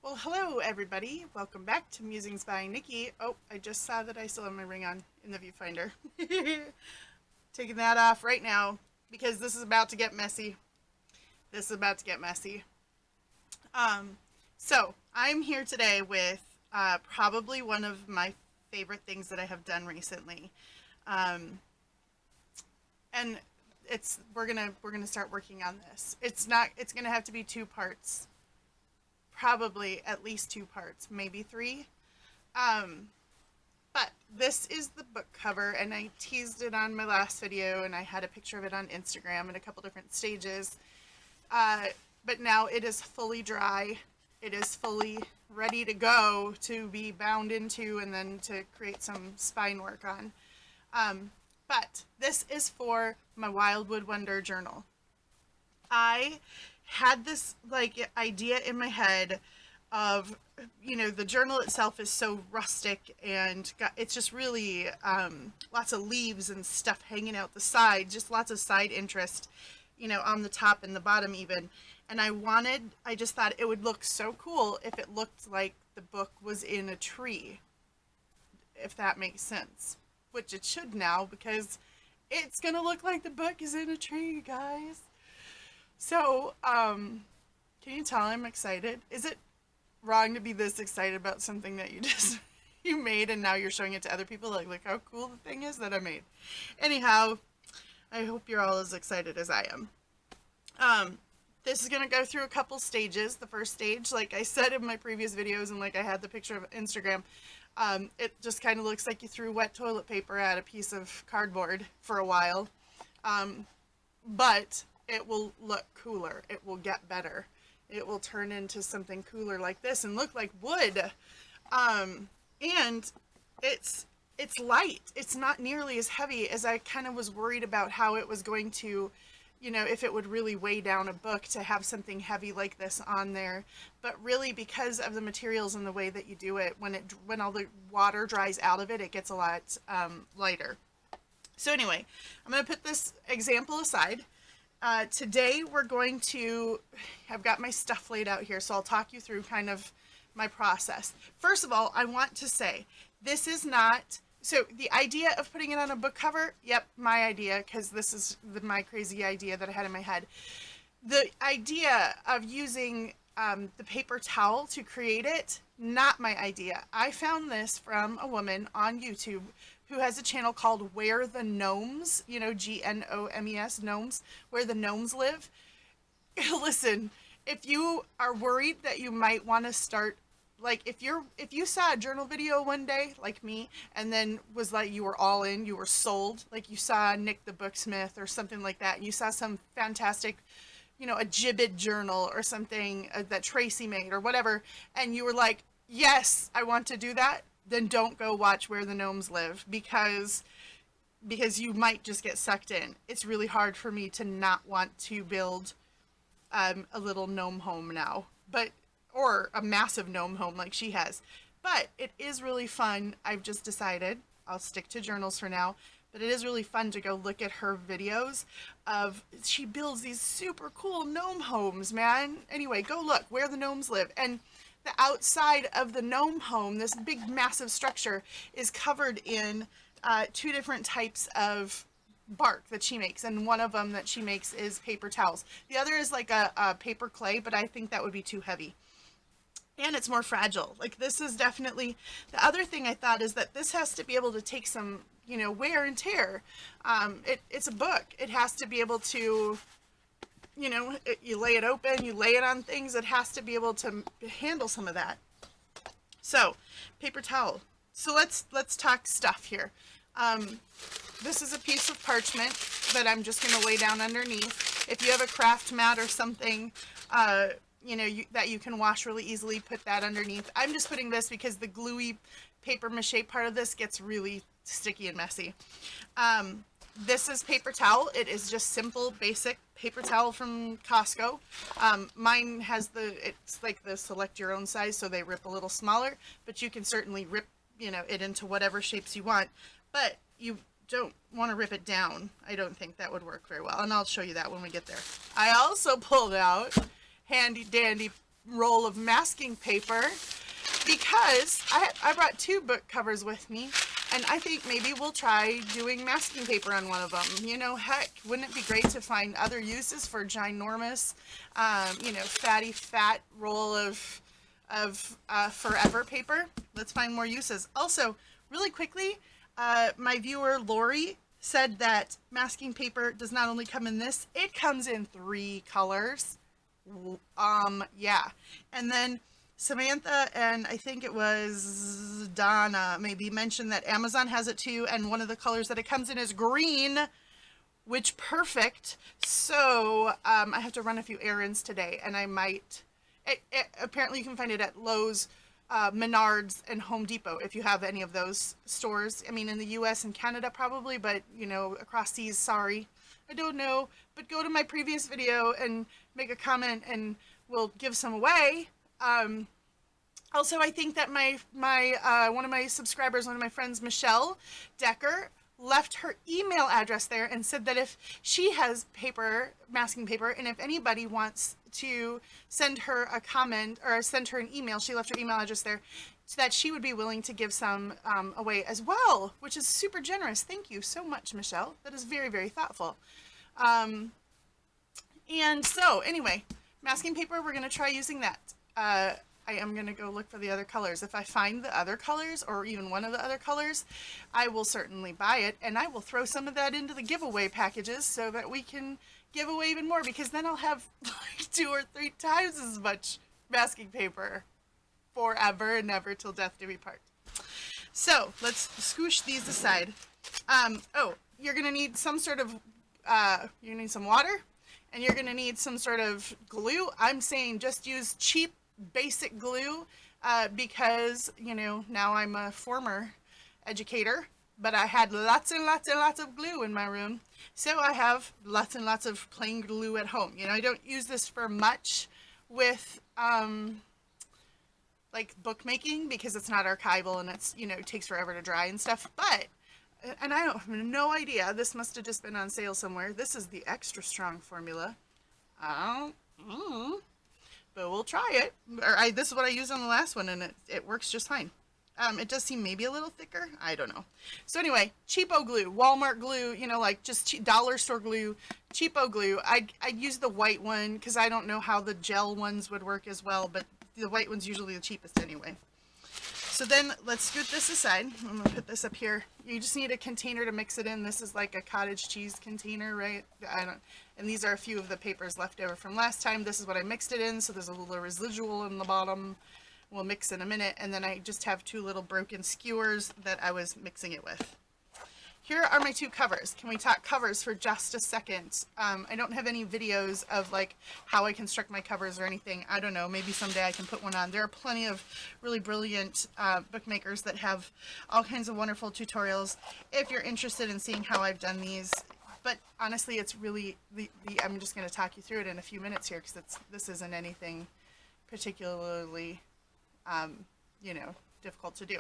Well, hello everybody. Welcome back to Musings by Nikki. Oh, I just saw that I still have my ring on in the viewfinder. Taking that off right now because this is about to get messy. This is about to get messy. So I'm here today with probably one of my favorite things that I have done recently, and we're gonna start working on this. It's gonna have to be two parts. Probably at least two parts, maybe three. But this is the book cover, and I teased it on my last video, and I had a picture of it on Instagram in a couple different stages. But now it is fully dry. It is fully ready to go to be bound into and then to create some spine work on. But this is for my Wildwood Wonder journal. I had this idea in my head of, the journal itself is so rustic and it's just really lots of leaves and stuff hanging out the side, just lots of side interest, on the top and the bottom even. And I just thought it would look so cool if it looked like the book was in a tree, if that makes sense, which it should now because it's gonna look like the book is in a tree, guys. So, can you tell I'm excited? Is it wrong to be this excited about something that you made and now you're showing it to other people? Like, look how cool the thing is that I made. Anyhow, I hope you're all as excited as I am. This is gonna go through a couple stages. The first stage, like I said in my previous videos and like I had the picture of Instagram, it just kind of looks like you threw wet toilet paper at a piece of cardboard for a while. But it will look cooler. It will get better. It will turn into something cooler like this and look like wood. And it's light. It's not nearly as heavy as I kind of was worried about how it was going to, if it would really weigh down a book to have something heavy like this on there. But really, because of the materials and the way that you do it, when all the water dries out of it, it gets a lot lighter. So anyway, I'm going to put this example aside. Today I've got my stuff laid out here, so I'll talk you through kind of my process. First of all, I want to say, this is not, so the idea of putting it on a book cover, yep, my idea, because this is my crazy idea that I had in my head. The idea of using the paper towel to create it, not my idea. I found this from a woman on YouTube who has a channel called Where the Gnomes, Gnomes, gnomes, where the gnomes live. Listen, if you are worried that you might want to start, like if you saw a journal video one day, like me, and then was like, you were all in, you were sold, like you saw Nick the Booksmith or something like that, and you saw some fantastic, a gibbet journal or something that Tracy made or whatever, and you were like, yes, I want to do that, then don't go watch Where the Gnomes Live because you might just get sucked in. It's really hard for me to not want to build a little gnome home now, or a massive gnome home like she has. But it is really fun. I've just decided I'll stick to journals for now, but it is really fun to go look at her videos she builds these super cool gnome homes, man. Anyway, go look Where the Gnomes Live. And the outside of the gnome home, this big massive structure, is covered in two different types of bark that she makes, and one of them that she makes is paper towels. The other is like a paper clay, but I think that would be too heavy. And it's more fragile. Like, this is definitely, the other thing I thought is that this has to be able to take some, wear and tear. It's a book. It has to be able to, you lay it open, you lay it on things, it has to be able to handle some of that. So, paper towel. So let's talk stuff here. This is a piece of parchment that I'm just going to lay down underneath. If you have a craft mat or something, that you can wash really easily, put that underneath. I'm just putting this because the gluey paper mache part of this gets really sticky and messy. This is paper towel. It is just simple, basic paper towel from Costco. Mine has it's like the select your own size, so they rip a little smaller, but you can certainly rip, it into whatever shapes you want, but you don't want to rip it down. I don't think that would work very well, and I'll show you that when we get there. I also pulled out handy dandy roll of masking paper because I brought 2 book covers with me, and I think maybe we'll try doing masking paper on one of them. You know, heck, wouldn't it be great to find other uses for ginormous, you know, fat roll of forever paper? Let's find more uses. Also, really quickly, my viewer Lori said that masking paper does not only come in this, it comes in 3 colors. Yeah. And then Samantha and I think it was Donna maybe mentioned that Amazon has it too, and one of the colors that it comes in is green, which perfect. So I have to run a few errands today, and I might, apparently you can find it at Lowe's, Menards, and Home Depot if you have any of those stores. I mean, in the US and Canada probably, but you know, across seas, sorry, I don't know. But go to my previous video and make a comment and we'll give some away. Also, I think that my one of my subscribers, one of my friends, Michelle Decker, left her email address there and said that if she has paper, masking paper, and if anybody wants to send her a comment or send her an email, she left her email address there, so that she would be willing to give some away as well, which is super generous. Thank you so much, Michelle. That is very, very thoughtful. And so anyway, masking paper, we're going to try using that. I am going to go look for the other colors. If I find the other colors or even one of the other colors, I will certainly buy it, and I will throw some of that into the giveaway packages so that we can give away even more, because then I'll have like 2 or 3 times as much masking paper forever and ever till death do we part. So let's scoosh these aside. Oh, you're going to need some sort of, you need some water, and you're going to need some sort of glue. I'm saying just use cheap basic glue because, you know, now I'm a former educator, but I had lots and lots and lots of glue in my room. So I have lots and lots of plain glue at home. You know, I don't use this for much with like bookmaking because it's not archival and it's, you know, it takes forever to dry and stuff. But, and I have no idea, this must have just been on sale somewhere. This is the extra strong formula. But we'll try it. Or this is what I used on the last one, and it works just fine. It does seem maybe a little thicker. I don't know. So anyway, cheapo glue, Walmart glue, you know, like just dollar store glue, cheapo glue. I'd use the white one because I don't know how the gel ones would work as well, but the white one's usually the cheapest anyway. So then let's scoot this aside. I'm gonna put this up here. You just need a container to mix it in. This is like a cottage cheese container, right? And these are a few of the papers left over from last time. This is what I mixed it in, so there's a little residual in the bottom. We'll mix in a minute, and then I just have 2 little broken skewers that I was mixing it with. Here are my 2 covers. Can we talk covers for just a second? I don't have any videos of like how I construct my covers or anything. I don't know, maybe someday I can put one on. There are plenty of really brilliant bookmakers that have all kinds of wonderful tutorials if you're interested in seeing how I've done these. But honestly, it's really, I'm just going to talk you through it in a few minutes here because this isn't anything particularly, you know, difficult to do.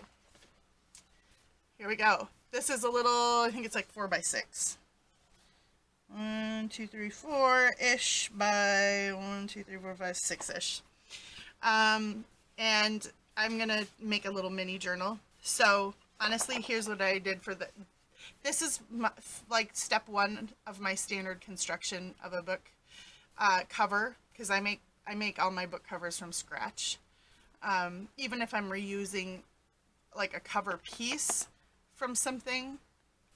Here we go. This is a little, I think it's like 4x6. 1, 2, 3, 4-ish by 1, 2, 3, 4, 5, 6-ish. And I'm going to make a little mini journal. So honestly, here's what I did for this is like step 1 of my standard construction of a book cover, because I make all my book covers from scratch. Even if I'm reusing like a cover piece from something,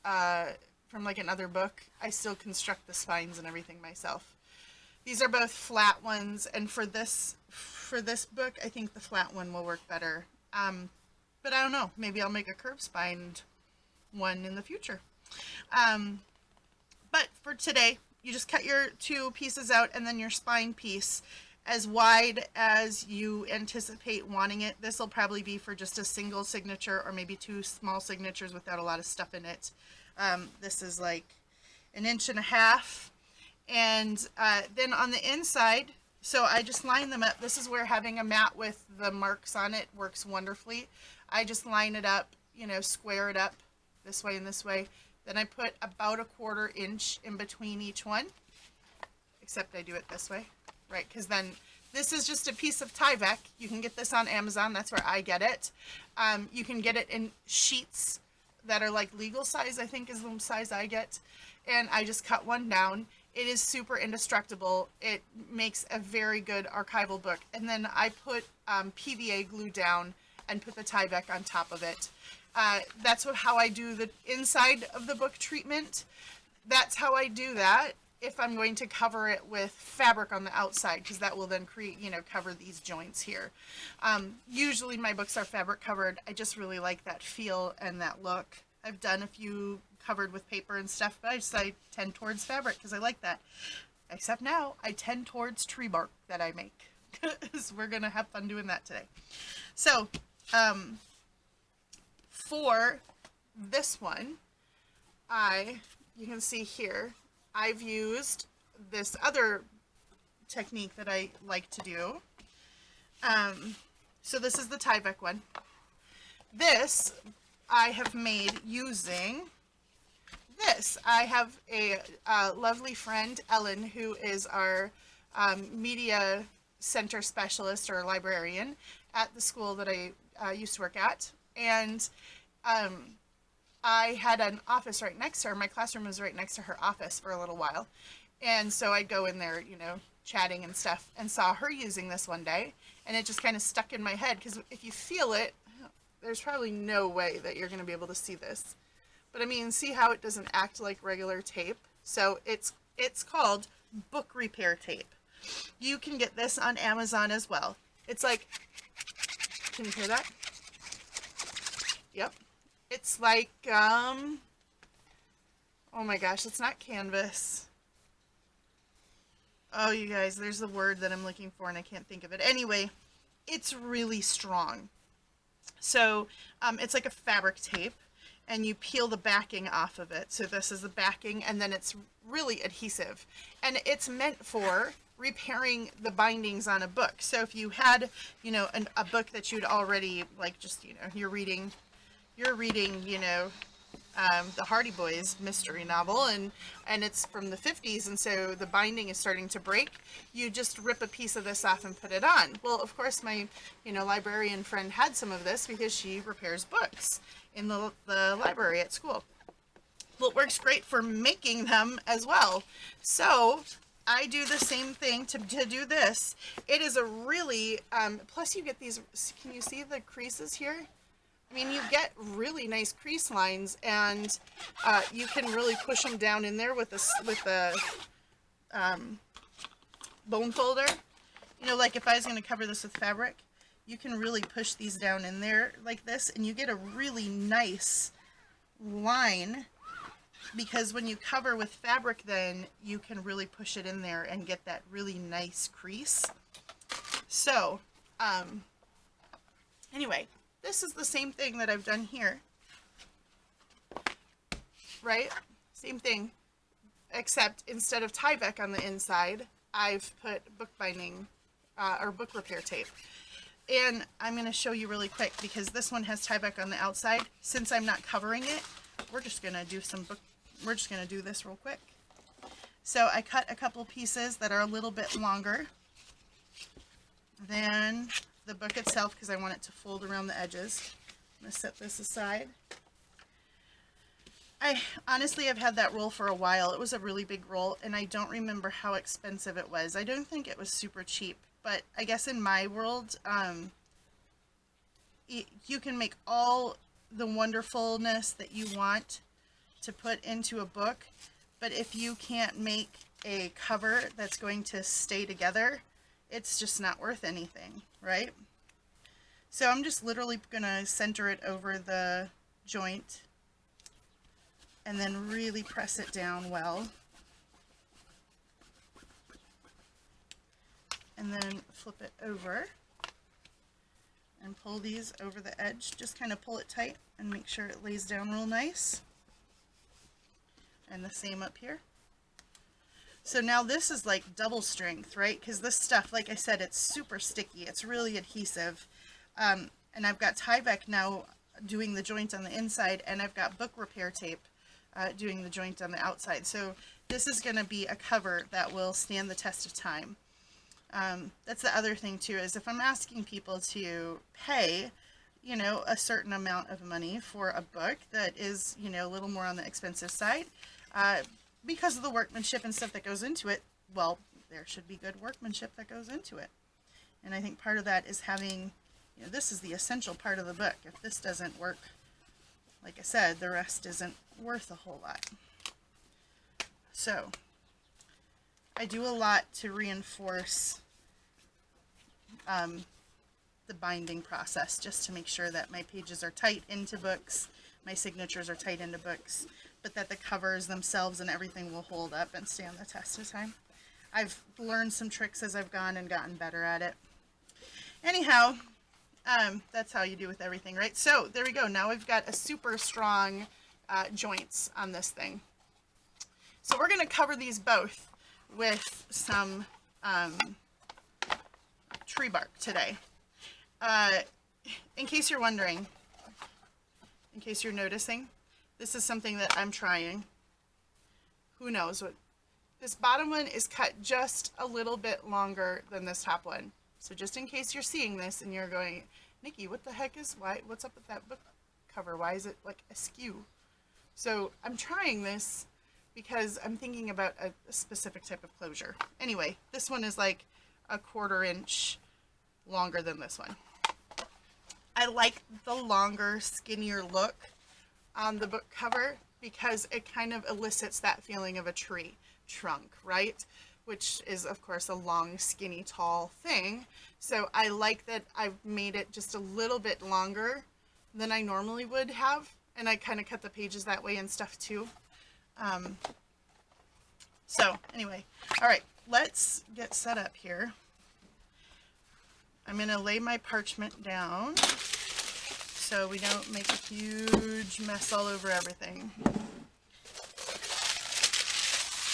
from like another book, I still construct the spines and everything myself. These are both flat ones, and for this book, I think the flat one will work better. But I don't know, maybe I'll make a curved spined one in the future. But for today, you just cut your 2 pieces out, and then your spine piece as wide as you anticipate wanting it. This will probably be for just a single signature or maybe 2 small signatures without a lot of stuff in it. This is like 1.5 inches. And then on the inside, so I just line them up. This is where having a mat with the marks on it works wonderfully. I just line it up, you know, square it up this way and this way. Then I put about 1/4 inch in between each one, except I do it this way. Right, because then This is just a piece of Tyvek. You can get this on Amazon. That's where I get it. You can get it in sheets that are like legal size, I think is the size I get. And I just cut one down. It is super indestructible. It makes a very good archival book. And then I put PVA glue down and put the Tyvek on top of it. That's how I do the inside of the book treatment. That's how I do that if I'm going to cover it with fabric on the outside, because that will then create, cover these joints here. Usually my books are fabric covered. I just really like that feel and that look. I've done a few covered with paper and stuff, but I tend towards fabric because I like that. Except now I tend towards tree bark that I make, because we're going to have fun doing that today. So for this one, you can see here, I've used this other technique that I like to do. So this is the Tyvek one. This I have made using this. I have a lovely friend, Ellen, who is our media center specialist or librarian at the school that I used to work at. And I had an office right next to her. My classroom was right next to her office for a little while. And so I'd go in there, chatting and stuff, and saw her using this one day. And it just kind of stuck in my head, because if you feel it, there's probably no way that you're going to be able to see this. But I mean, see how it doesn't act like regular tape? So it's called book repair tape. You can get this on Amazon as well. It's like, can you hear that? Yep. It's like, oh my gosh, it's not canvas. Oh, you guys, there's the word that I'm looking for and I can't think of it. Anyway, it's really strong. So it's like a fabric tape, and you peel the backing off of it. So this is the backing, and then it's really adhesive. And it's meant for repairing the bindings on a book. So if you had, a book that you'd already, you're reading, the Hardy Boys mystery novel, and it's from the 50s, and so the binding is starting to break, you just rip a piece of this off and put it on. Well, of course, my, librarian friend had some of this because she repairs books in the library at school. Well, it works great for making them as well. So I do the same thing to do this. It is a really, plus you get these, can you see the creases here? I mean, you get really nice crease lines, and you can really push them down in there with the bone folder. Like if I was going to cover this with fabric, you can really push these down in there like this, and you get a really nice line, because when you cover with fabric, then you can really push it in there and get that really nice crease. So, anyway. This is the same thing that I've done here, right? Same thing, except instead of Tyvek on the inside, I've put bookbinding or book repair tape. And I'm going to show you really quick, because this one has Tyvek on the outside. Since I'm not covering it, we're just going to do this real quick. So I cut a couple pieces that are a little bit longer than the book itself, because I want it to fold around the edges. I'm going to set this aside. I honestly have had that roll for a while. It was a really big roll, and I don't remember how expensive it was. I don't think it was super cheap, but I guess in my world, you can make all the wonderfulness that you want to put into a book, but if you can't make a cover that's going to stay together, it's just not worth anything, right? So I'm just literally going to center it over the joint and then really press it down well. And then flip it over and pull these over the edge. Just kind of pull it tight and make sure it lays down real nice. And the same up here. So now this is like double strength, right? Because this stuff, like I said, it's super sticky. It's really adhesive. And I've got Tyvek now doing the joint on the inside, and I've got book repair tape doing the joint on the outside. So this is going to be a cover that will stand the test of time. That's the other thing too, is if I'm asking people to pay, you know, a certain amount of money for a book that is, you know, a little more on the expensive side, because of the workmanship and stuff that goes into it, well, there should be good workmanship that goes into it. And I think part of that is having, you know, this is the essential part of the book. If this doesn't work, like I said, the rest isn't worth a whole lot. So I do a lot to reinforce the binding process, just to make sure that my pages are tight into books, my signatures are tight into books, but that the covers themselves and everything will hold up and stand the test of time. I've learned some tricks as I've gone and gotten better at it. Anyhow, that's how you do with everything, right? So there we go. Now we've got a super strong joints on this thing. So we're going to cover these both with some tree bark today. In case you're wondering, in case you're noticing, this is something that I'm trying. Who knows what? This bottom one is cut just a little bit longer than this top one. So just in case you're seeing this and you're going, Nikki, what the heck is, what's up with that book cover? Why is it like askew? So I'm trying this because I'm thinking about a specific type of closure. Anyway, this one is like a 1/4 inch longer than this one. I like the longer, skinnier look on the book cover because it kind of elicits that feeling of a tree trunk, right? Which is, of course, a long, skinny, tall thing. So I like that I've made it just a little bit longer than I normally would have. And I kind of cut the pages that way and stuff too. So anyway, all right, let's get set up here. I'm going to lay my parchment down so we don't make a huge mess all over everything.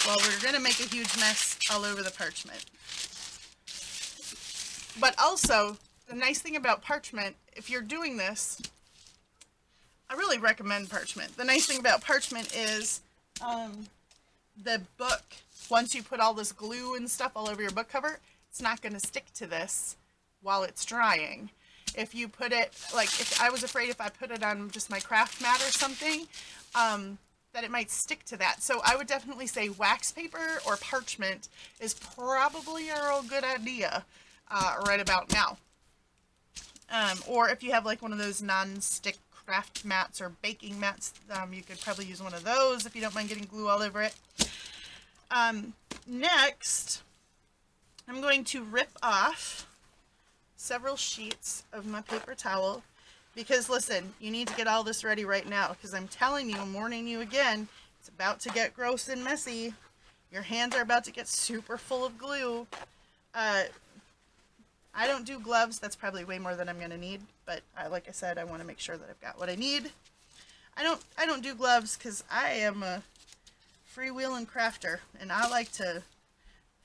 Well, we're going to make a huge mess all over the parchment. But also, the nice thing about parchment, if you're doing this, I really recommend parchment. The nice thing about parchment is the book, once you put all this glue and stuff all over your book cover, it's not going to stick to this while it's drying. If you put it, like, if I was afraid if I put it on just my craft mat or something, that it might stick to that. So I would definitely say wax paper or parchment is probably a real good idea right about now. Or if you have like one of those non-stick craft mats or baking mats, you could probably use one of those if you don't mind getting glue all over it. Next, I'm going to rip off several sheets of my paper towel because listen, you need to get all this ready right now because I'm telling you, I'm warning you again, it's about to get gross and messy. Your hands are about to get super full of glue. I don't do gloves. That's probably way more than I'm going to need, but like I said, I want to make sure that I've got what I need. I don't do gloves because I am a freewheeling crafter and I like to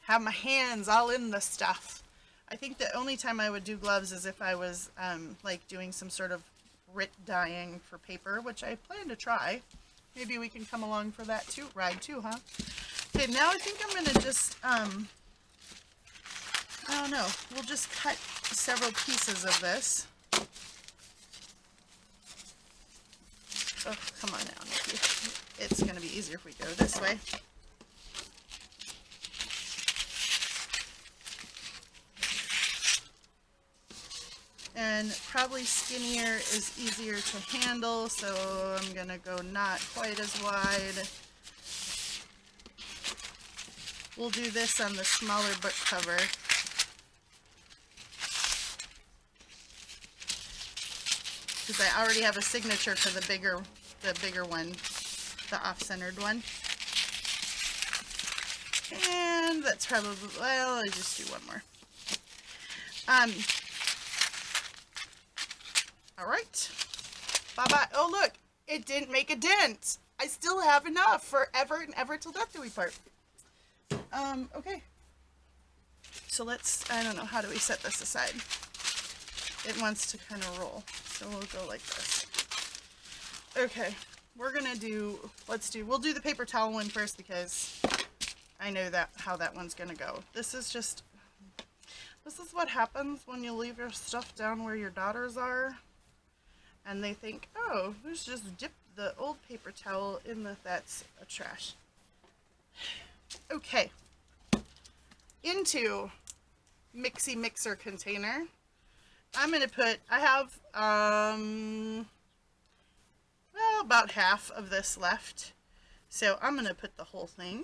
have my hands all in the stuff. I think the only time I would do gloves is if I was like doing some sort of grit dyeing for paper, which I plan to try. Maybe we can come along for that too, ride too, huh? Okay, now I think I'm going to just, I don't know, we'll just cut several pieces of this. Oh, come on now, Nikki. It's going to be easier if we go this way. And probably skinnier is easier to handle, so I'm going to go not quite as wide. We'll do this on the smaller book cover. Because I already have a signature for the bigger one, the off-centered one. And that's probably, well, I'll just do one more. All right. Bye-bye. Oh, look, it didn't make a dent. I still have enough for ever and ever till death do we part. Okay. So let's, I don't know, how do we set this aside? It wants to kind of roll. So we'll go like this. Okay. We're going to do, we'll do the paper towel one first because I know how that one's going to go. This is just This is what happens when you leave your stuff down where your daughters are. And they think, oh, let's just dip the old paper towel in that's a trash. Okay. Into mixy mixer container. I'm going to put, I have, well, about half of this left. So I'm going to put the whole thing,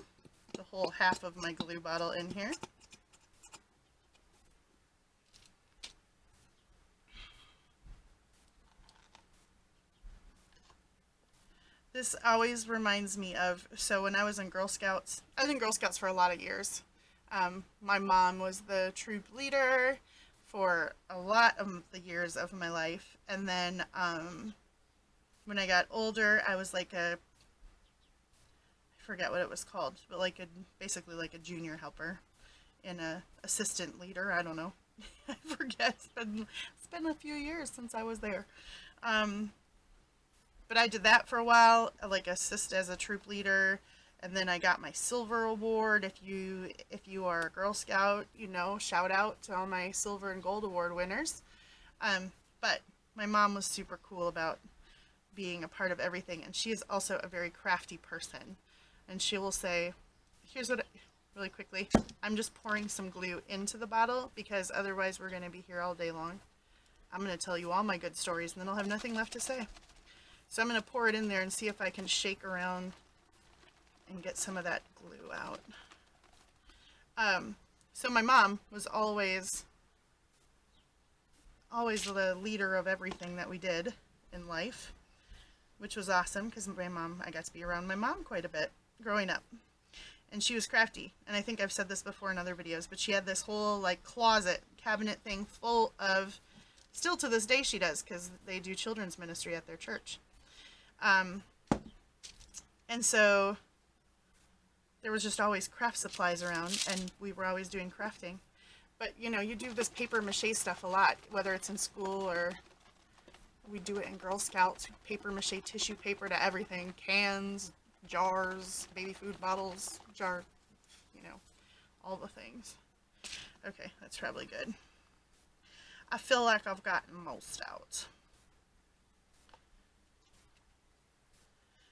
the whole half of my glue bottle in here. This always reminds me of, so when I was in Girl Scouts, I was in Girl Scouts for a lot of years. My mom was the troop leader for a lot of the years of my life. And then when I got older, I was like I forget what it was called, but like basically like a junior helper and a assistant leader. I don't know. I forget. It's been a few years since I was there. But I did that for a while, like assist as a troop leader, and then I got my silver award. If you are a Girl Scout, you know, shout out to all my silver and gold award winners. But my mom was super cool about being a part of everything, and she is also a very crafty person. And she will say, here's what, really quickly, I'm just pouring some glue into the bottle because otherwise we're going to be here all day long. I'm going to tell you all my good stories and then I'll have nothing left to say. So I'm going to pour it in there and see if I can shake around and get some of that glue out. So my mom was always the leader of everything that we did in life, which was awesome because I got to be around my mom quite a bit growing up. And she was crafty. And I think I've said this before in other videos, but she had this whole like closet cabinet thing full of, still to this day she does, because they do children's ministry at their church. And so there was just always craft supplies around, and we were always doing crafting. But you know, you do this paper mache stuff a lot, whether it's in school or we do it in Girl Scouts. Paper mache tissue paper to everything, cans, jars, baby food bottles, you know, all the things. Okay, that's probably good. I feel like I've gotten most out.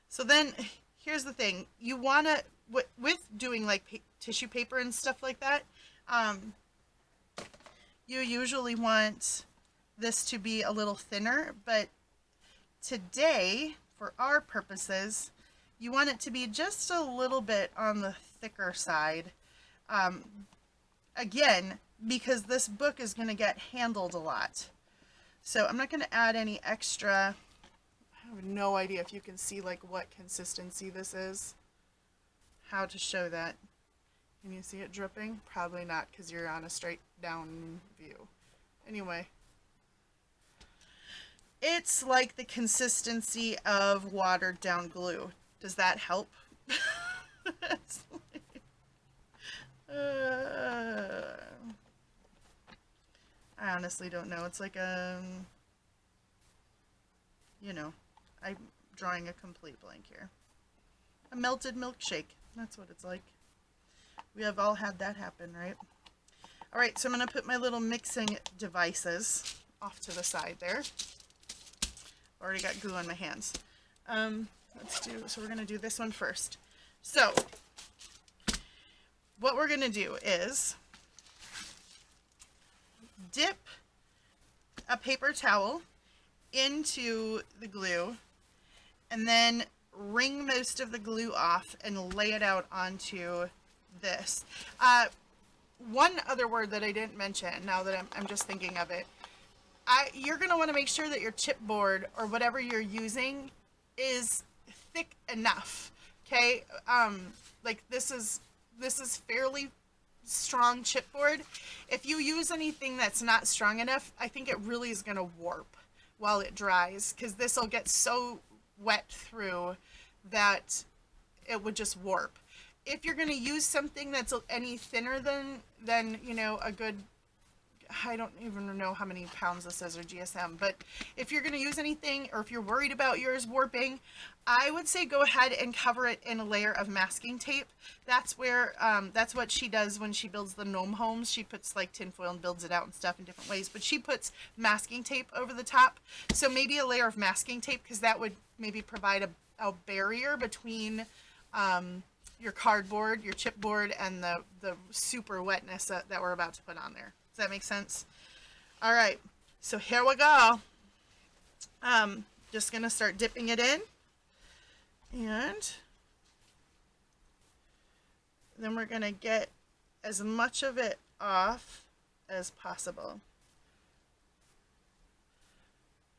So then, here's the thing. You want to, with doing like tissue paper and stuff like that, you usually want this to be a little thinner, but today, for our purposes, you want it to be just a little bit on the thicker side. Again, because this book is going to get handled a lot. So I'm not going to add any extra. I have no idea if you can see like what consistency this is. How to show that. Can you see it dripping? Probably not because you're on a straight down view. Anyway. It's like the consistency of watered down glue. Does that help? I honestly don't know. It's like you know, I'm drawing a complete blank here. A melted milkshake. That's what it's like. We have all had that happen, right? All right, so I'm going to put my little mixing devices off to the side there. Already got glue on my hands. So we're going to do this one first. So what we're going to do is dip a paper towel into the glue and then wring most of the glue off and lay it out onto this. One other word that I didn't mention, now that I'm just thinking of it, you're going to want to make sure that your chipboard or whatever you're using is thick enough. Okay, like this is fairly strong chipboard. If you use anything that's not strong enough, I think it really is going to warp while it dries, because this will get so wet through that it would just warp. If you're going to use something that's any thinner than you know, a good I don't even know how many pounds this is or GSM, but if you're going to use anything, or if you're worried about yours warping, I would say go ahead and cover it in a layer of masking tape. That's where, that's what she does when she builds the gnome homes. She puts like tinfoil and builds it out and stuff in different ways, but she puts masking tape over the top. So maybe a layer of masking tape, because that would maybe provide a barrier between your cardboard, your chipboard, and the super wetness that we're about to put on there. Does that make sense? All right, so here we go. Just gonna start dipping it in, and then we're gonna get as much of it off as possible.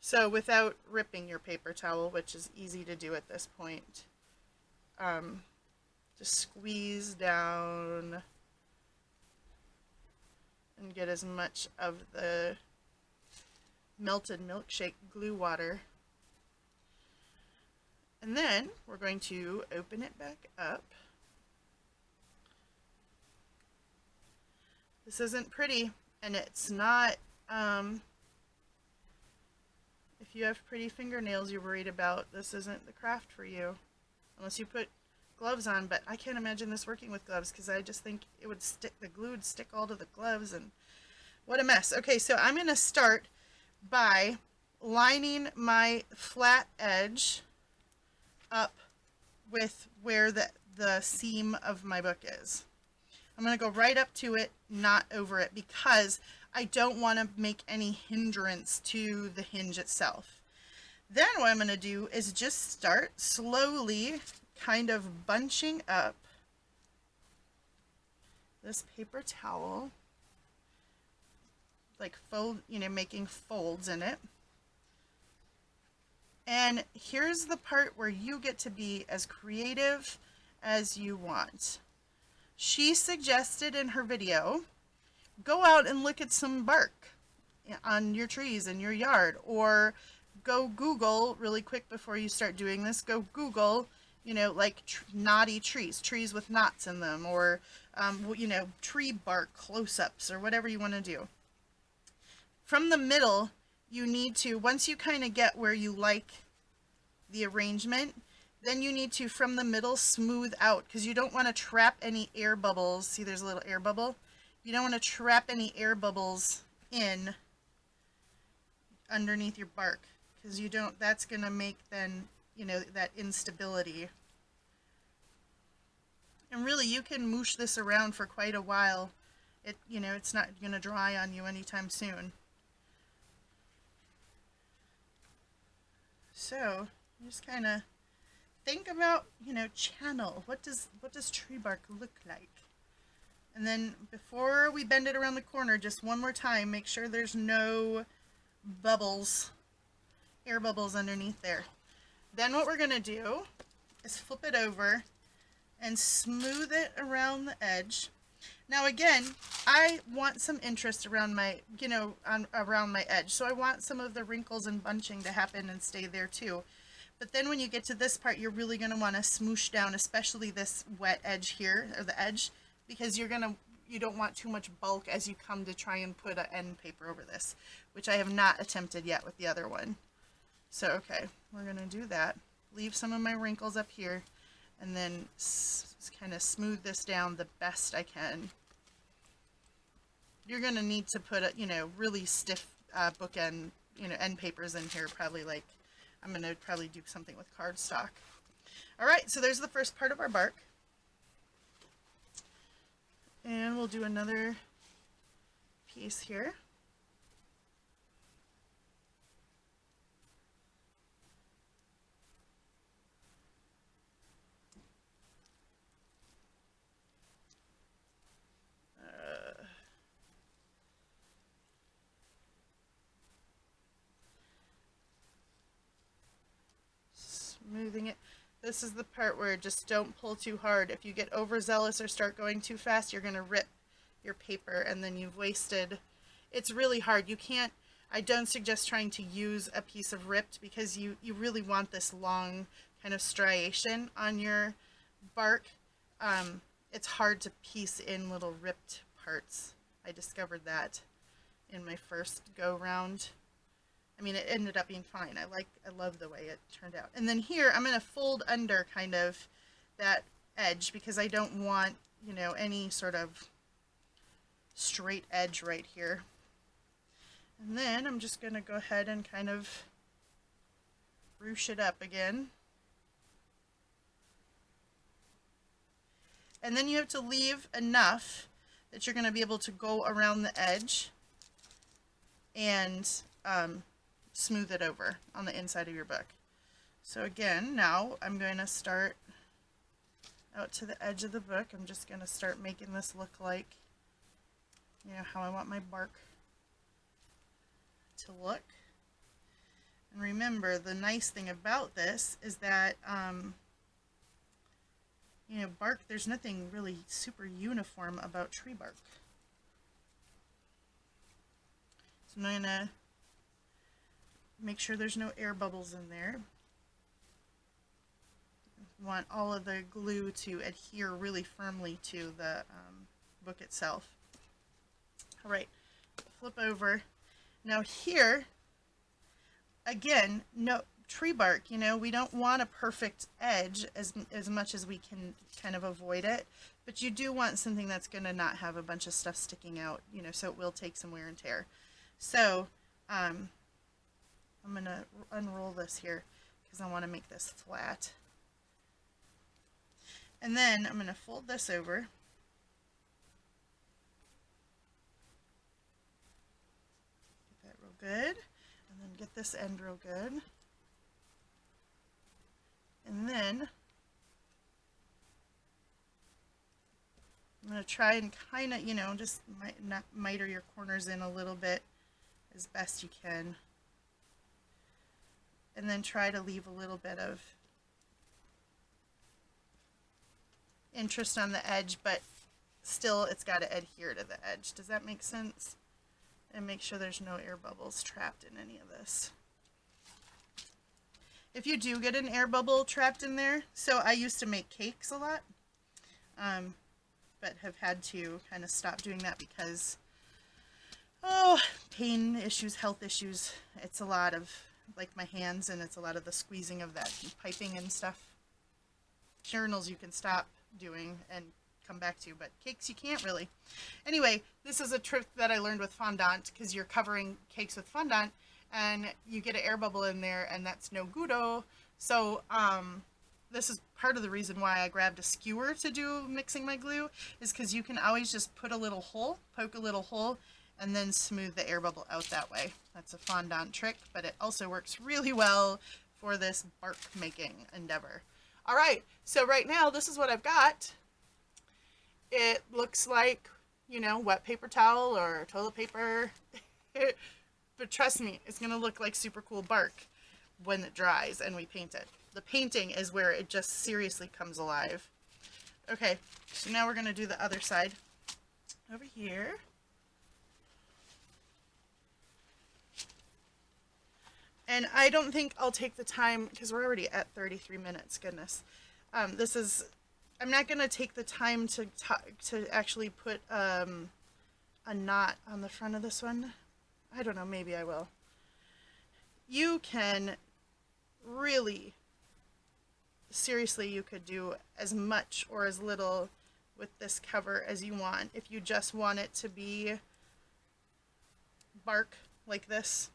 So without ripping your paper towel, which is easy to do at this point, just squeeze down and get as much of the melted milkshake glue water. And then we're going to open it back up. This isn't pretty, and it's not, if you have pretty fingernails you're worried about, this isn't the craft for you. Unless you put gloves on, but I can't imagine this working with gloves, because I just think it would stick, the glue would stick all to the gloves, and what a mess. Okay, so I'm going to start by lining my flat edge up with where the seam of my book is. I'm going to go right up to it, not over it, because I don't want to make any hindrance to the hinge itself. Then what I'm going to do is just start slowly kind of bunching up this paper towel, like fold, you know, making folds in it. And here's the part where you get to be as creative as you want. She suggested in her video, go out and look at some bark on your trees in your yard, or go Google really quick before you start doing this, go Google, you know, like knotty trees with knots in them, or, you know, tree bark close-ups, or whatever you want to do. From the middle, you need to, once you kind of get where you like the arrangement, then you need to, from the middle, smooth out, because you don't want to trap any air bubbles. See, there's a little air bubble. You don't want to trap any air bubbles in underneath your bark, because you don't, that's going to make then, you know, that instability. And really, you can moosh this around for quite a while. It, you know, it's not going to dry on you anytime soon. So just kind of think about, you know, channel. What does tree bark look like? And then before we bend it around the corner, just one more time, make sure there's no bubbles, air bubbles underneath there. Then what we're going to do is flip it over and smooth it around the edge. Now again, I want some interest around my, you know, around my edge. So I want some of the wrinkles and bunching to happen and stay there too. But then when you get to this part, you're really going to want to smoosh down, especially this wet edge here, or the edge, because you don't want too much bulk as you come to try and put an end paper over this, which I have not attempted yet with the other one. So, okay, we're going to do that. Leave some of my wrinkles up here, and then kind of smooth this down the best I can. You're going to need to put a, you know, really stiff bookend, you know, end papers in here, probably like, I'm going to probably do something with cardstock. All right, so there's the first part of our bark. And we'll do another piece here. Smoothing it. This is the part where just don't pull too hard. If you get overzealous or start going too fast, you're going to rip your paper, and then you've wasted. It's really hard. You can't, I don't suggest trying to use a piece of ripped, because you really want this long kind of striation on your bark. It's hard to piece in little ripped parts. I discovered that. in my first go round. I mean, it ended up being fine. I love the way it turned out. And then here, I'm going to fold under kind of that edge because I don't want, you know, any sort of straight edge right here. And then I'm just going to go ahead and kind of ruche it up again. And then you have to leave enough that you're going to be able to go around the edge and smooth it over on the inside of your book. So again, now I'm going to start out to the edge of the book. I'm just going to start making this look like, you know, how I want my bark to look. And remember, the nice thing about this is that, you know, bark, there's nothing really super uniform about tree bark. So I'm going to make sure there's no air bubbles in there. You want all of the glue to adhere really firmly to the book itself. All right, flip over. Now here, again, no tree bark, you know, we don't want a perfect edge as much as we can kind of avoid it, but you do want something that's going to not have a bunch of stuff sticking out, you know, so it will take some wear and tear. So I'm going to unroll this here because I want to make this flat. And then I'm going to fold this over. Get that real good. And then get this end real good. And then I'm going to try and kind of, you know, just miter your corners in a little bit as best you can. And then try to leave a little bit of interest on the edge, but still it's got to adhere to the edge. Does that make sense? And make sure there's no air bubbles trapped in any of this. If you do get an air bubble trapped in there, so I used to make cakes a lot, but have had to kind of stop doing that because, oh, pain issues, health issues. It's a lot of, like, my hands, and it's a lot of the squeezing of that piping and stuff. Journals you can stop doing and come back to, but cakes you can't really. Anyway, this is a trick that I learned with fondant, because you're covering cakes with fondant and you get an air bubble in there, and that's no goodo. So this is part of the reason why I grabbed a skewer to do mixing my glue, is because you can always just put a little hole, poke a little hole, and then smooth the air bubble out that way. That's a fondant trick, but it also works really well for this bark making endeavor. All right, so right now this is what I've got. It looks like, you know, wet paper towel or toilet paper. But trust me, it's going to look like super cool bark when it dries and we paint it. The painting is where it just seriously comes alive. Okay, so now we're going to do the other side. Over here. And I don't think I'll take the time, because we're already at 33 minutes, goodness. I'm not going to take the time to actually put a knot on the front of this one. I don't know, maybe I will. You can really, seriously, you could do as much or as little with this cover as you want. If you just want it to be bark like this,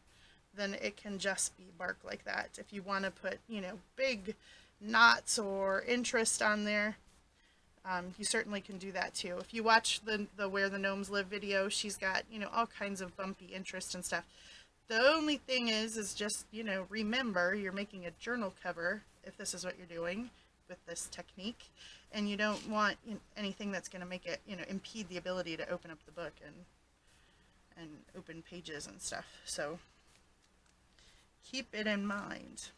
then it can just be bark like that. If you want to put, you know, big knots or interest on there, you certainly can do that too. If you watch the Where the Gnomes Live video, she's got, you know, all kinds of bumpy interest and stuff. The only thing is just, you know, remember you're making a journal cover, if this is what you're doing with this technique, and you don't want anything that's going to make it, you know, impede the ability to open up the book and open pages and stuff. So keep it in mind.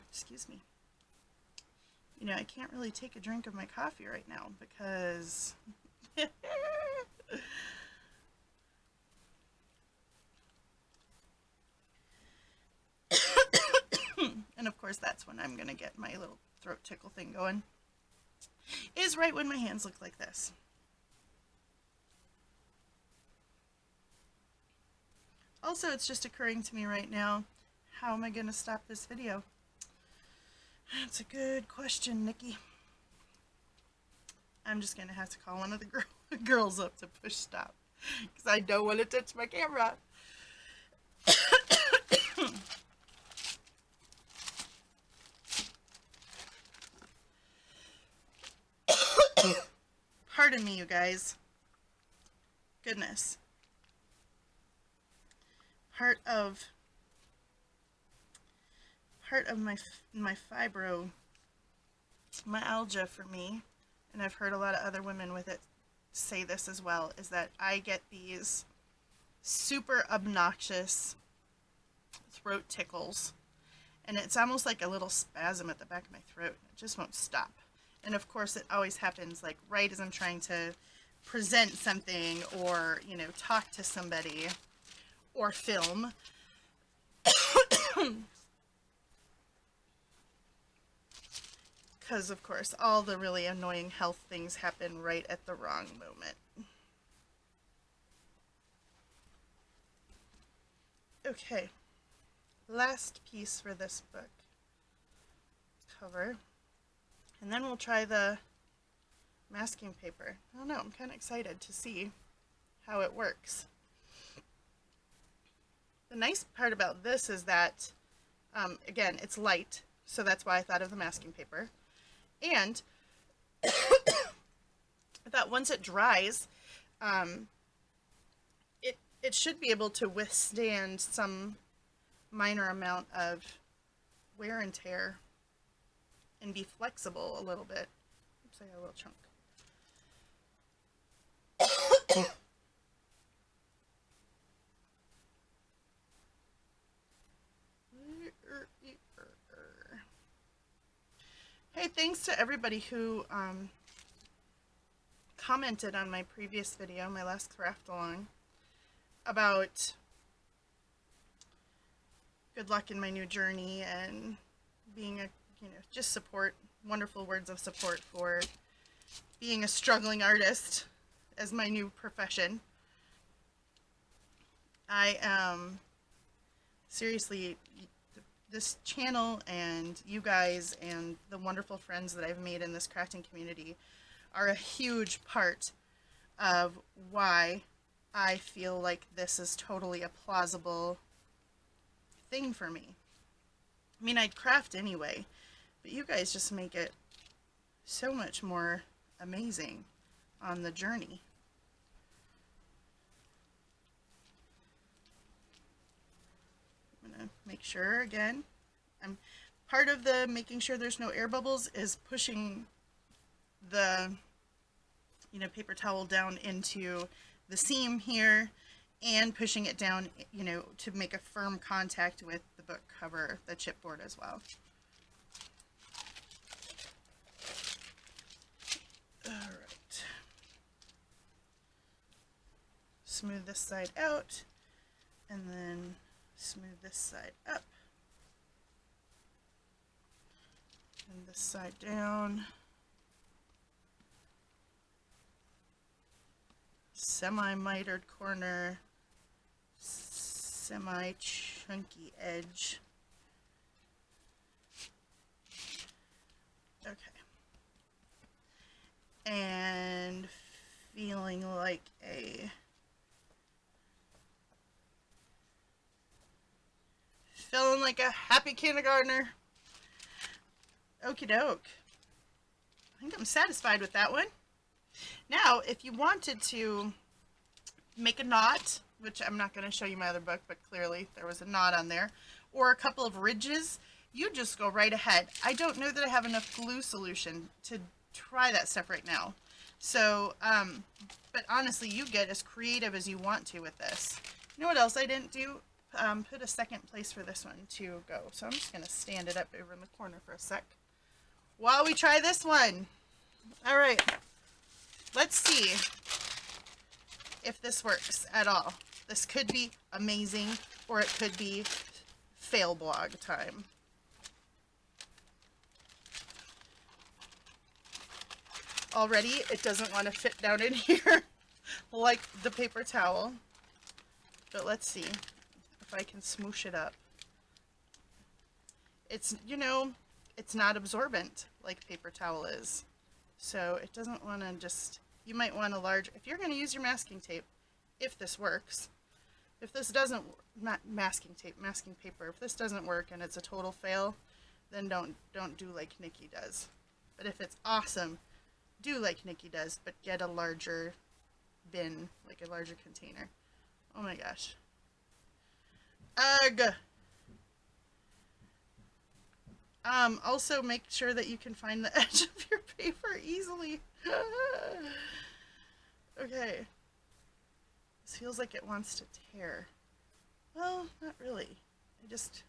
Excuse me. You know, I can't really take a drink of my coffee right now because course, that's when I'm going to get my little throat tickle thing going, is right when my hands look like this. Also, it's just occurring to me right now, how am I going to stop this video? That's a good question, Nikki. I'm just going to have to call one of the girls up to push stop, because I don't want to touch my camera. Pardon me, you guys. Goodness. Part of my fibromyalgia for me, and I've heard a lot of other women with it say this as well, is that I get these super obnoxious throat tickles, and it's almost like a little spasm at the back of my throat. It just won't stop. And of course, it always happens like right as I'm trying to present something, or, you know, talk to somebody, or film. Because, of course, all the really annoying health things happen right at the wrong moment. Okay, last piece for this book cover. And then we'll try the masking paper. I don't know, I'm kind of excited to see how it works. The nice part about this is that, again, it's light, so that's why I thought of the masking paper. And I thought once it dries, it should be able to withstand some minor amount of wear and tear and be flexible a little bit. Oops, I got a little chunk. Hey, thanks to everybody who commented on my previous video, my last craft along, about good luck in my new journey and being a, you know, just support, wonderful words of support for being a struggling artist as my new profession. I am seriously, this channel and you guys and the wonderful friends that I've made in this crafting community are a huge part of why I feel like this is totally a plausible thing for me. I mean, I'd craft anyway, but you guys just make it so much more amazing on the journey. I'm gonna make sure, again, I'm part of the making sure there's no air bubbles is pushing the, you know, paper towel down into the seam here and pushing it down, you know, to make a firm contact with the book cover, the chipboard as well. All right. Smooth this side out and then smooth this side up and this side down. Semi-mitered corner, semi-chunky edge. Okay. And feeling like a happy kindergartner. Okie doke. I think I'm satisfied with that one. Now, if you wanted to make a knot, which I'm not going to show you my other book, but clearly there was a knot on there, or a couple of ridges, you just go right ahead. I don't know that I have enough glue solution to try that stuff right now. So, but honestly, you get as creative as you want to with this. You know what else I didn't do? Put a second place for this one to go. So I'm just going to stand it up over in the corner for a sec while we try this one. All right. Let's see if this works at all. This could be amazing, or it could be fail blog time. already it doesn't want to fit down in here like the paper towel. But let's see if I can smoosh it up. It's, you know, it's not absorbent like paper towel is. So it doesn't want to just, you might want a large, if you're going to use your masking tape, if this works. If this doesn't, not masking tape, masking paper, if this doesn't work and it's a total fail, then don't do like Nikki does. But if it's awesome, do like Nikki does, but get a larger bin, like a larger container. Oh my gosh. Ugh. Also make sure that you can find the edge of your paper easily. Okay. This feels like it wants to tear. Well, not really. I just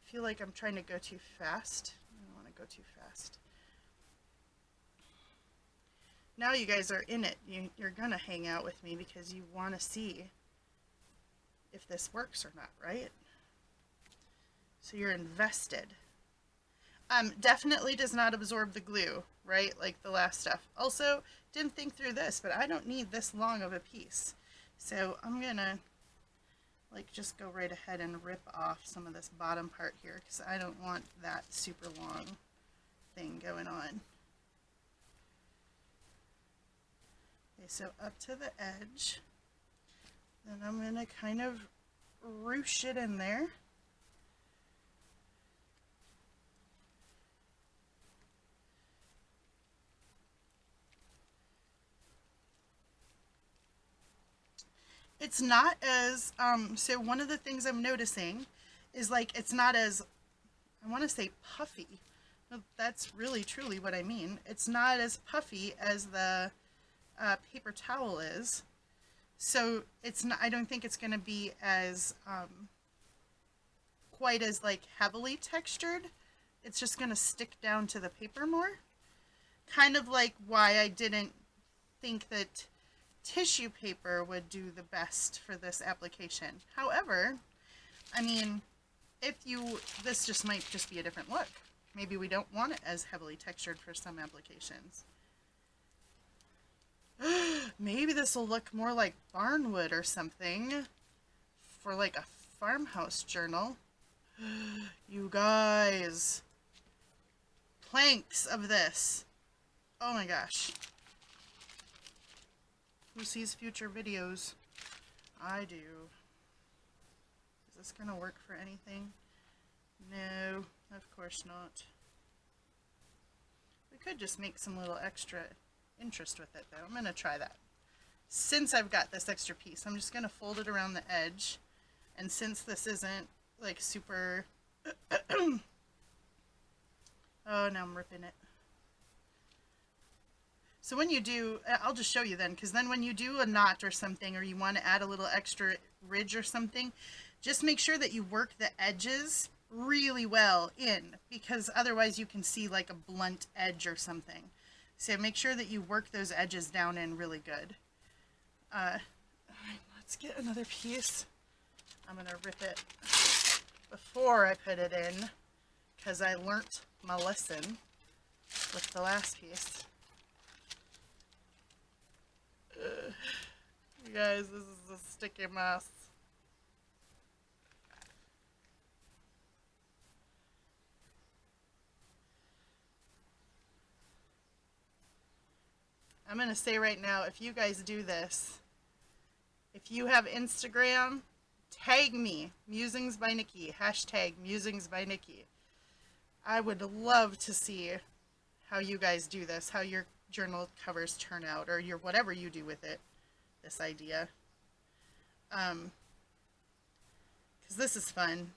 feel like I'm trying to go too fast. I don't want to go too fast. Now you guys are in it. You're gonna hang out with me because you want to see if this works or not, right? So you're invested. Definitely does not absorb the glue, right? Like the last stuff. Also, didn't think through this, but I don't need this long of a piece. So I'm gonna like just go right ahead and rip off some of this bottom part here because I don't want that super long thing going on. Okay, so up to the edge. Then I'm gonna kind of ruche it in there. It's not as, so one of the things I'm noticing is like, it's not as, I want to say puffy. No, that's really truly what I mean. It's not as puffy as the paper towel is. So it's not, I don't think it's going to be as, quite as like heavily textured. It's just going to stick down to the paper more. Kind of like why I didn't think that tissue paper would do the best for this application. However, I mean, if you, this just might just be a different look. Maybe we don't want it as heavily textured for some applications. Maybe this will look more like barnwood or something for like a farmhouse journal. You guys, planks of this. Oh my gosh. Who sees future videos? I do. Is this gonna work for anything? No, of course not. We could just make some little extra interest with it though. I'm gonna try that. Since I've got this extra piece, I'm just gonna fold it around the edge. And since this isn't like super, oh, now I'm ripping it. So when you do, I'll just show you then, because then when you do a knot or something, or you want to add a little extra ridge or something, just make sure that you work the edges really well in, because otherwise you can see like a blunt edge or something. So make sure that you work those edges down in really good. All right, let's get another piece. I'm going to rip it before I put it in, because I learnt my lesson with the last piece. You guys, this is a sticky mess. I'm going to say right now, if you guys do this, if you have Instagram, tag me, Musings by Nikki, hashtag Musings by Nikki. I would love to see how you guys do this, how your journal covers turn out, or your whatever you do with it, this idea. Because this is fun.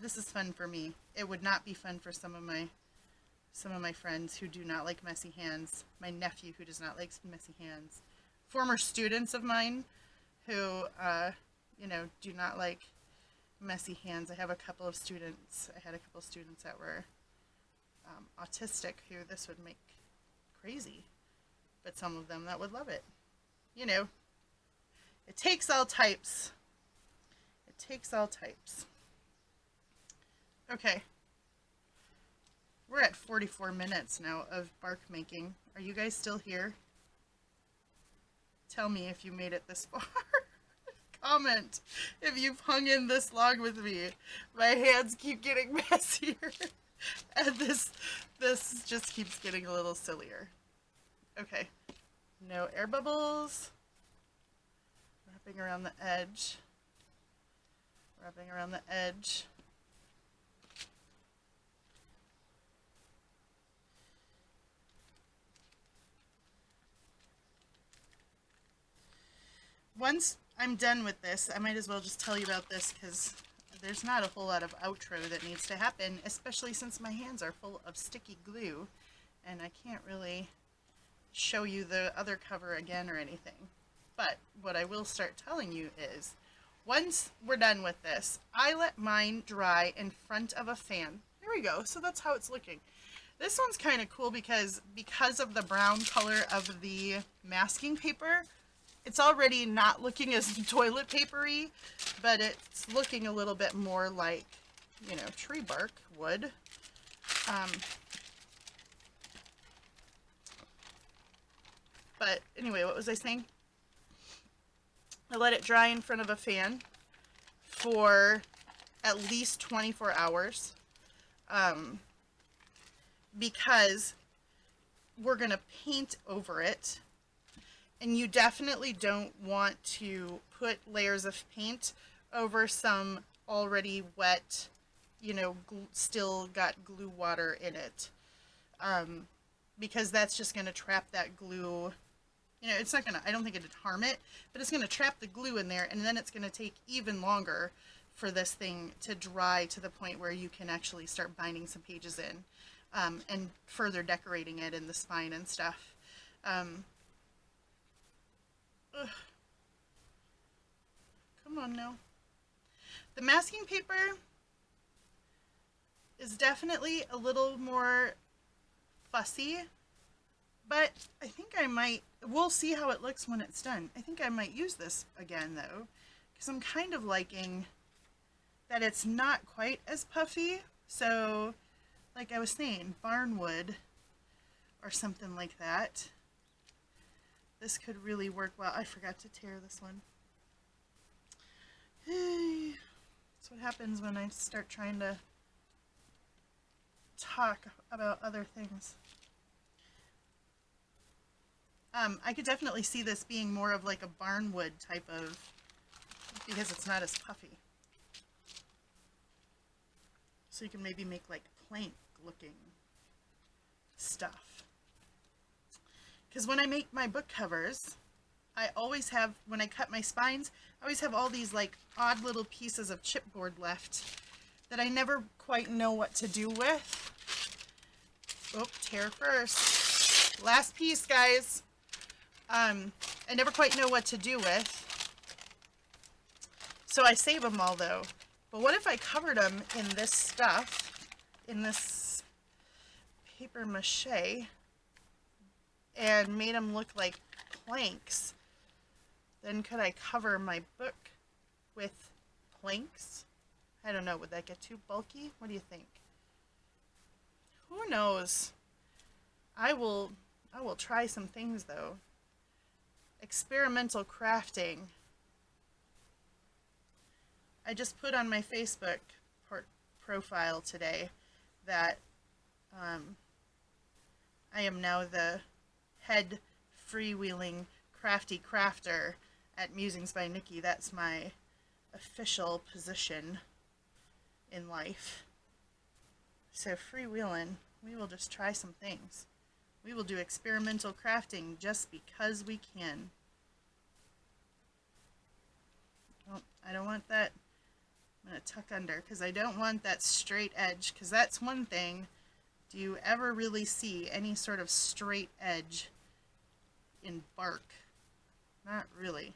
This is fun for me. It would not be fun for some of my friends who do not like messy hands. My nephew who does not like messy hands. Former students of mine who, you know, do not like messy hands. I have a couple of students. I had a couple of students that were autistic who this would make crazy. But some of them that would love it. You know, it takes all types. It takes all types. Okay. We're at 44 minutes now of bark making. Are you guys still here? Tell me if you made it this far. Comment if you've hung in this long with me. My hands keep getting messier. And this just keeps getting a little sillier. Okay. No air bubbles. Wrapping around the edge. Wrapping around the edge. Once I'm done with this, I might as well just tell you about this because there's not a whole lot of outro that needs to happen, especially since my hands are full of sticky glue and I can't really show you the other cover again or anything. But what I will start telling you is, once we're done with this, I let mine dry in front of a fan. There we go. So that's how it's looking. This one's kind of cool because of the brown color of the masking paper, it's already not looking as toilet papery, but it's looking a little bit more like, you know, tree bark would. But anyway, what was I saying? I let it dry in front of a fan for at least 24 hours because we're going to paint over it. And you definitely don't want to put layers of paint over some already wet, you know, still got glue water in it. Because that's just going to trap that glue. You know, it's not going to, I don't think it'd harm it, but it's going to trap the glue in there, and then it's going to take even longer for this thing to dry to the point where you can actually start binding some pages in and further decorating it in the spine and stuff. Ugh. Come on now. The masking paper is definitely a little more fussy, but I think I might, we'll see how it looks when it's done. I think I might use this again though, because I'm kind of liking that it's not quite as puffy. So like I was saying, barnwood or something like that. This could really work well. I forgot to tear this one. Hey, that's what happens when I start trying to talk about other things. I could definitely see this being more of like a barnwood type of, because it's not as puffy. So you can maybe make like plank looking stuff. Because when I make my book covers, I always have, when I cut my spines, I always have all these like odd little pieces of chipboard left that I never quite know what to do with. Oh, tear first. Last piece, guys. I never quite know what to do with. So I save them all though. But what if I covered them in this stuff, in this paper mache, and made them look like planks? Then could I cover my book with planks? I don't know, would that get too bulky? What do you think? Who knows? I will try some things though. Experimental crafting. I just put on my Facebook profile today that I am now the head freewheeling crafty crafter at Musings by Nikki. That's my official position in life. So freewheeling, we will just try some things. We will do experimental crafting just because we can. Oh, I don't want that. I'm going to tuck under because I don't want that straight edge, because that's one thing. Do you ever really see any sort of straight edge in bark? Not really.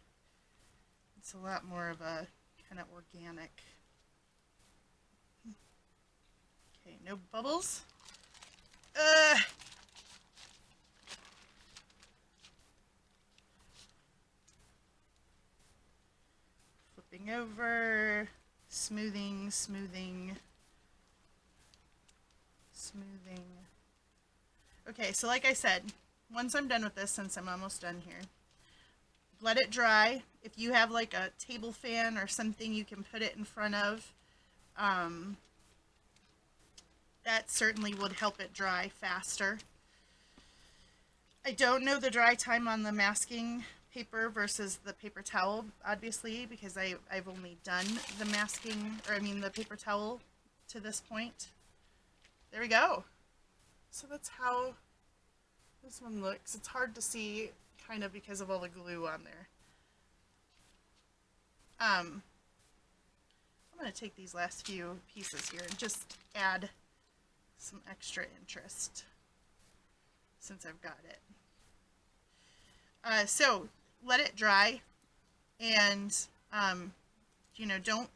It's a lot more of a kind of organic. Okay, no bubbles. Flipping over, smoothing, smoothing. Okay, so like I said, once I'm done with this, since I'm almost done here, let it dry. If you have like a table fan or something you can put it in front of, that certainly would help it dry faster. I don't know the dry time on the masking paper versus the paper towel, obviously, because I've only done the masking, or I mean the paper towel to this point. There we go. So that's how this one looks. It's hard to see kind of because of all the glue on there. I'm going to take these last few pieces here and just add some extra interest since I've got it. So let it dry, and you know, don't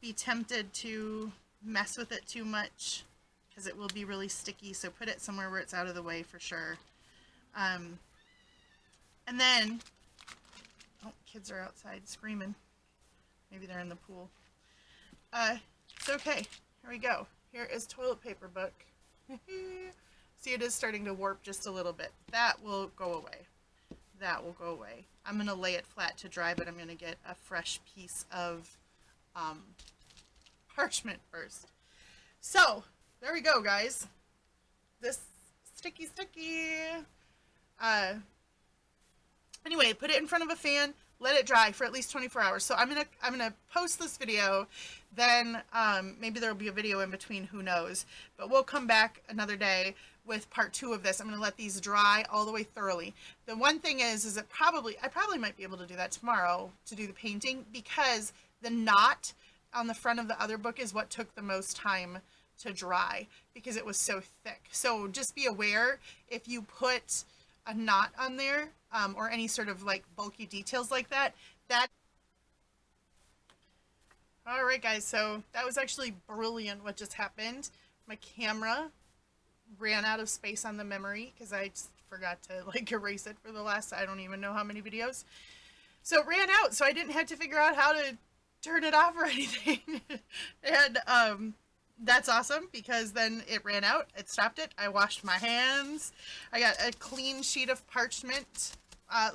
be tempted to mess with it too much because it will be really sticky, so put it somewhere where it's out of the way for sure. And then, oh, kids are outside screaming. Maybe they're in the pool. It's okay. Here we go. Here is toilet paper book. See, it is starting to warp just a little bit. That will go away. That will go away. I'm going to lay it flat to dry, but I'm going to get a fresh piece of parchment first. So, there we go, guys. This sticky. Anyway, put it in front of a fan. Let it dry for at least 24 hours. So I'm gonna post this video, then maybe there'll be a video in between, who knows. But we'll come back another day with part 2 of this. I'm gonna let these dry all the way thoroughly. The one thing is that I probably might be able to do that tomorrow to do the painting, because the knot on the front of the other book is what took the most time to dry because it was so thick. So just be aware, if you put a knot on there, or any sort of like bulky details like that. Alright guys, so that was actually brilliant what just happened. My camera ran out of space on the memory because I just forgot to like erase it for the last, I don't even know how many videos. So it ran out, so I didn't have to figure out how to turn it off or anything. And that's awesome, because then it ran out, it stopped it, I washed my hands, I got a clean sheet of parchment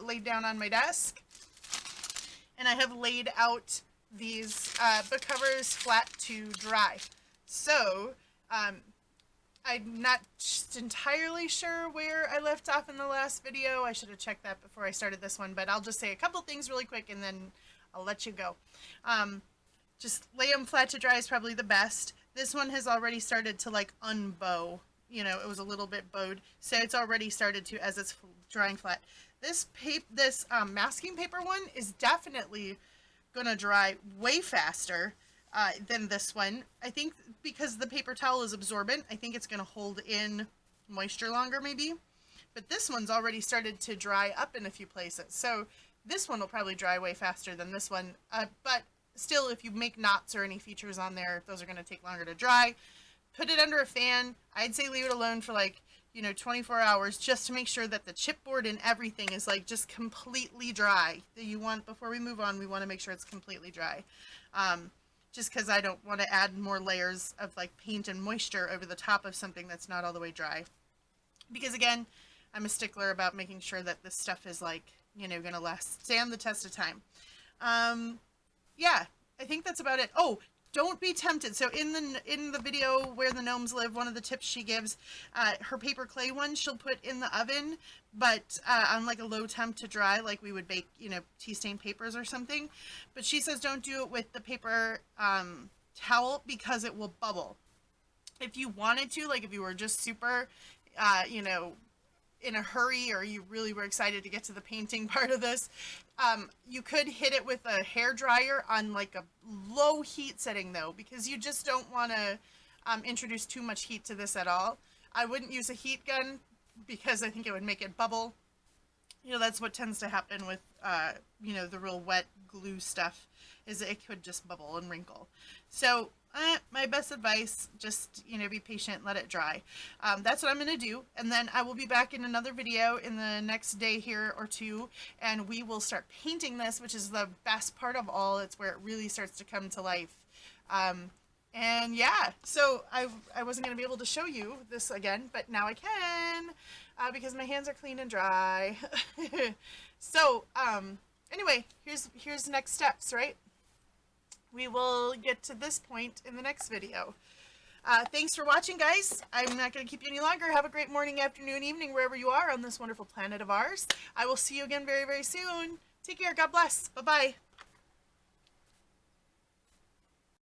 laid down on my desk, and I have laid out these book covers flat to dry. So I'm not just entirely sure where I left off in the last video. I should have checked that before I started this one, but I'll just say a couple things really quick and then I'll let you go. Just lay them flat to dry is probably the best. This one has already started to like unbow. You know, it was a little bit bowed, so it's already started to, as it's drying flat. This masking paper one is definitely gonna dry way faster than this one. I think because the paper towel is absorbent, I think it's gonna hold in moisture longer maybe. But this one's already started to dry up in a few places, so this one will probably dry way faster than this one. But still, if you make knots or any features on there, those are going to take longer to dry. Put it under a fan. I'd say leave it alone for like, 24 hours just to make sure that the chipboard and everything is like just completely dry. Before we move on, we want to make sure it's completely dry. Just because I don't want to add more layers of like paint and moisture over the top of something that's not all the way dry. Because again, I'm a stickler about making sure that this stuff is like, going to stand the test of time. Yeah, I think that's about it. Oh, don't be tempted. So in the video Where the Gnomes Live, one of the tips she gives, her paper clay one she'll put in the oven, but on like a low temp to dry, like we would bake, tea stained papers or something. But she says don't do it with the paper towel because it will bubble. If you wanted to, like if you were just super, in a hurry, or you really were excited to get to the painting part of this, you could hit it with a hair dryer on like a low heat setting though, because you just don't want to introduce too much heat to this at all. I wouldn't use a heat gun because I think it would make it bubble. That's what tends to happen with the real wet glue stuff, is it could just bubble and wrinkle. So my best advice, just be patient, let it dry. That's what I'm going to do, and then I will be back in another video in the next day here or two, and we will start painting this, which is the best part of all. It's where it really starts to come to life. And yeah, so I wasn't going to be able to show you this again, but now I can, because my hands are clean and dry. So, anyway, here's the next steps, right? We will get to this point in the next video. Thanks for watching, guys. I'm not going to keep you any longer. Have a great morning, afternoon, evening, wherever you are on this wonderful planet of ours. I will see you again very, very soon. Take care. God bless. Bye-bye.